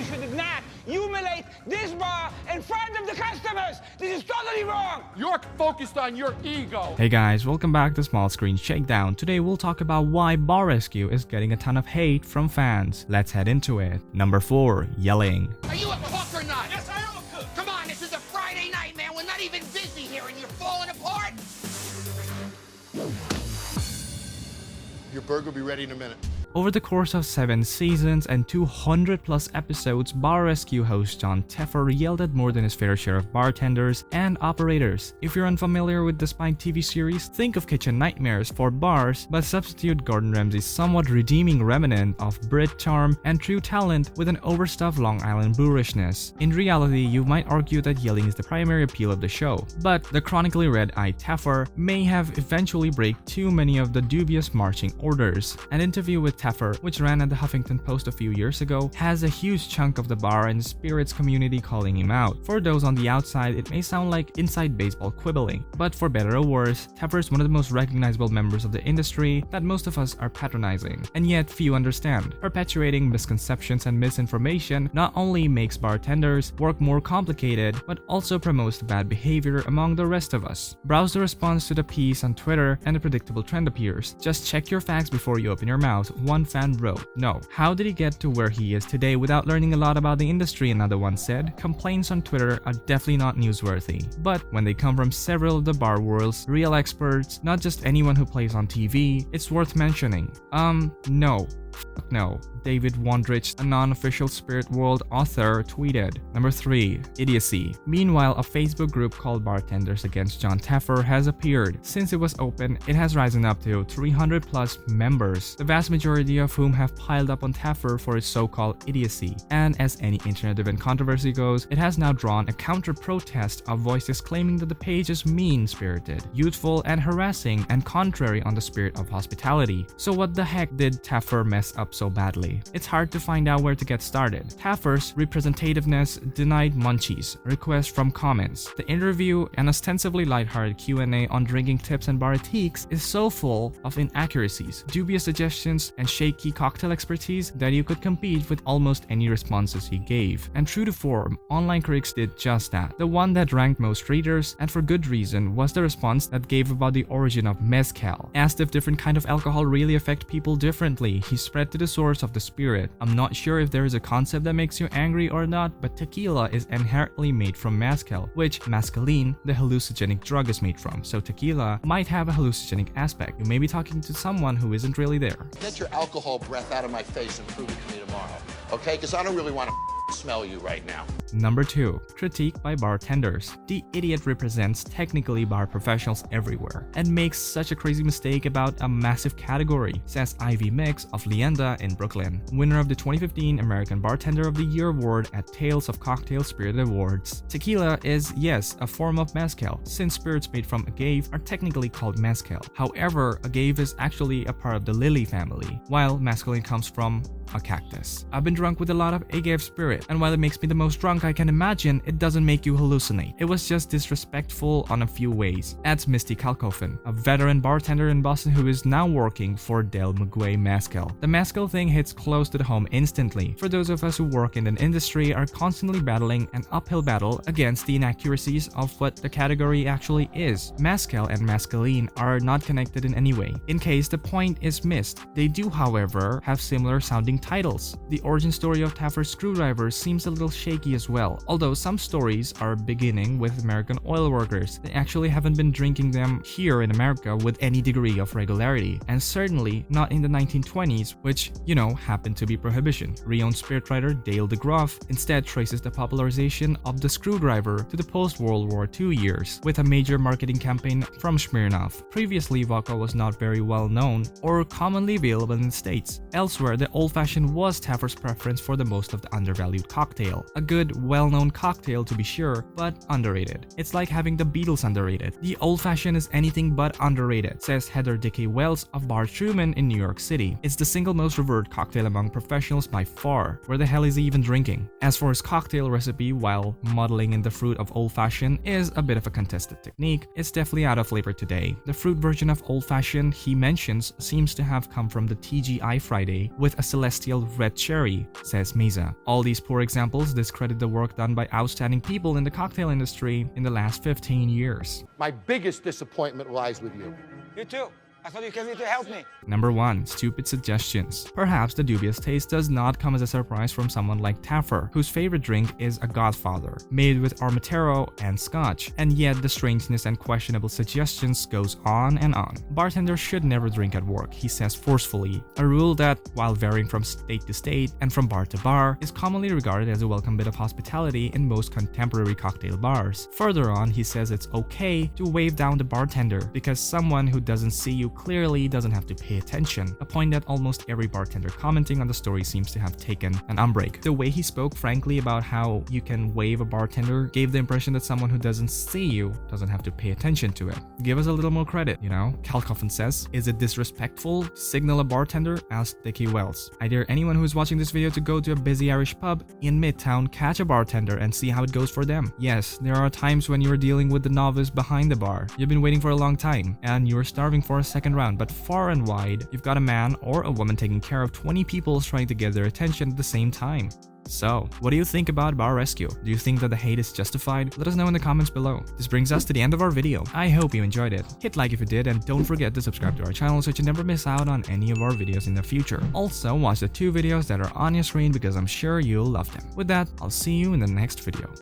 should not humiliate this bar in front of the customers. This is totally wrong. You're focused on your ego. Hey guys, welcome back to Small Screen Shakedown. Today we'll talk about why Bar Rescue is getting a ton of hate from fans. Let's head into it. Number 4. Yelling. Are you a cook or not? Yes, I am a cook. Come on, this is a Friday night, man. We're not even busy here and you're falling apart. Your burger will be ready in a minute. Over the course of 7 seasons and 200 plus episodes, Bar Rescue host Jon Taffer yelled at more than his fair share of bartenders and operators. If you're unfamiliar with the Spike TV series, think of kitchen nightmares for bars, but substitute Gordon Ramsay's somewhat redeeming remnant of Brit charm and true talent with an overstuffed Long Island boorishness. In reality, you might argue that yelling is the primary appeal of the show, but the chronically red-eyed Taffer may have eventually break too many of the dubious marching orders. An interview with Taffer, which ran at the Huffington Post a few years ago, has a huge chunk of the bar and spirits community calling him out. For those on the outside, it may sound like inside baseball quibbling, but for better or worse, Taffer is one of the most recognizable members of the industry that most of us are patronizing, and yet few understand. Perpetuating misconceptions and misinformation not only makes bartenders work more complicated, but also promotes the bad behavior among the rest of us. Browse the response to the piece on Twitter and a predictable trend appears. Just check your facts before you open your mouth. One fan wrote, "No, how did he get to where he is today without learning a lot about the industry?" Another one said, "Complaints on Twitter are definitely not newsworthy." But when they come from several of the bar world's real experts, not just anyone who plays on TV, it's worth mentioning. No. No. David Wondrich, a non-official Spirit World author, tweeted. Number 3. Idiocy. Meanwhile, a Facebook group called Bartenders Against Jon Taffer has appeared. Since it was open, it has risen up to 300 plus members, the vast majority of whom have piled up on Taffer for his so-called idiocy. And as any internet-driven controversy goes, it has now drawn a counter-protest of voices claiming that the page is mean-spirited, youthful, and harassing, and contrary on the spirit of hospitality. So what the heck did Taffer mess up so badly? It's hard to find out where to get started. Taffer's representativeness denied munchies, requests from comments. The interview, an ostensibly lighthearted Q&A on drinking tips and bar etiquettes, is so full of inaccuracies, dubious suggestions, and shaky cocktail expertise that you could compete with almost any responses he gave. And true to form, online critics did just that. The one that ranked most readers, and for good reason, was the response that gave about the origin of mezcal. Asked if different kind of alcohol really affect people differently, he spread to the source of the spirit. "I'm not sure if there is a concept that makes you angry or not, but tequila is inherently made from mezcal, which mescaline, the hallucinogenic drug, is made from. So tequila might have a hallucinogenic aspect. You may be talking to someone who isn't really there." Get your alcohol breath out of my face and prove it to me tomorrow, okay? Because I don't really want to smell you right now. Number 2. Critique by bartenders. The idiot represents technically bar professionals everywhere and makes such a crazy mistake about a massive category, says Ivy Mix of Leanda in Brooklyn, winner of the 2015 American Bartender of the Year award at Tales of Cocktail Spirit Awards. Tequila is, yes, a form of mezcal, since spirits made from agave are technically called mezcal. However, agave is actually a part of the lily family, while mescaline comes from a cactus. I've been drunk with a lot of agave spirit, and while it makes me the most drunk I can imagine, it doesn't make you hallucinate. It was just disrespectful on a few ways, adds Misty Kalkofen, a veteran bartender in Boston who is now working for Del Maguey Mezcal. The mezcal thing hits close to the home instantly. For those of us who work in an industry are constantly battling an uphill battle against the inaccuracies of what the category actually is. Mezcal and mescaline are not connected in any way. In case the point is missed, they do, however, have similar sounding titles. The origin story of Taffer's screwdrivers seems a little shaky as well, although some stories are beginning with American oil workers. They actually haven't been drinking them here in America with any degree of regularity, and certainly not in the 1920s, which, happened to be prohibition. Renowned spirit writer Dale DeGroff instead traces the popularization of the screwdriver to the post-World War II years, with a major marketing campaign from Smirnoff. Previously, vodka was not very well known or commonly available in the States. Elsewhere, the old-fashioned was Taffer's preference for the most of the undervalued cocktail. A good well-known cocktail to be sure, but underrated. It's like having the Beatles underrated. The old-fashioned is anything but underrated, says Heather Dickey Wells of Bar Truman in New York City. It's the single most revered cocktail among professionals by far. Where the hell is he even drinking? As for his cocktail recipe, while modeling in the fruit of old-fashioned is a bit of a contested technique, it's definitely out of flavor today. The fruit version of old-fashioned he mentions seems to have come from the TGI Friday with a celestial red cherry, says Meza. All these poor examples discredit the work done by outstanding people in the cocktail industry in the last 15 years. My biggest disappointment lies with you. You too. I thought you came here to help me. Number 1. Stupid suggestions. Perhaps the dubious taste does not come as a surprise from someone like Taffer, whose favorite drink is a Godfather, made with Armatero and Scotch, and yet the strangeness and questionable suggestions goes on and on. Bartenders should never drink at work, he says forcefully, a rule that, while varying from state to state and from bar to bar, is commonly regarded as a welcome bit of hospitality in most contemporary cocktail bars. Further on, he says it's okay to wave down the bartender because someone who doesn't see you clearly doesn't have to pay attention, a point that almost every bartender commenting on the story seems to have taken an umbrage. The way he spoke frankly about how you can wave a bartender gave the impression that someone who doesn't see you doesn't have to pay attention to it. Give us a little more credit, you know? Cal Coffin says, is it disrespectful to signal a bartender? Asked Dickie Wells. I dare anyone who is watching this video to go to a busy Irish pub in Midtown, catch a bartender and see how it goes for them. Yes, there are times when you're dealing with the novice behind the bar. You've been waiting for a long time and you're starving for a second round, but far and wide, you've got a man or a woman taking care of 20 people trying to get their attention at the same time. So, what do you think about Bar Rescue? Do you think that the hate is justified? Let us know in the comments below. This brings us to the end of our video. I hope you enjoyed it. Hit like if you did and don't forget to subscribe to our channel so you never miss out on any of our videos in the future. Also, watch the 2 videos that are on your screen because I'm sure you'll love them. With that, I'll see you in the next video.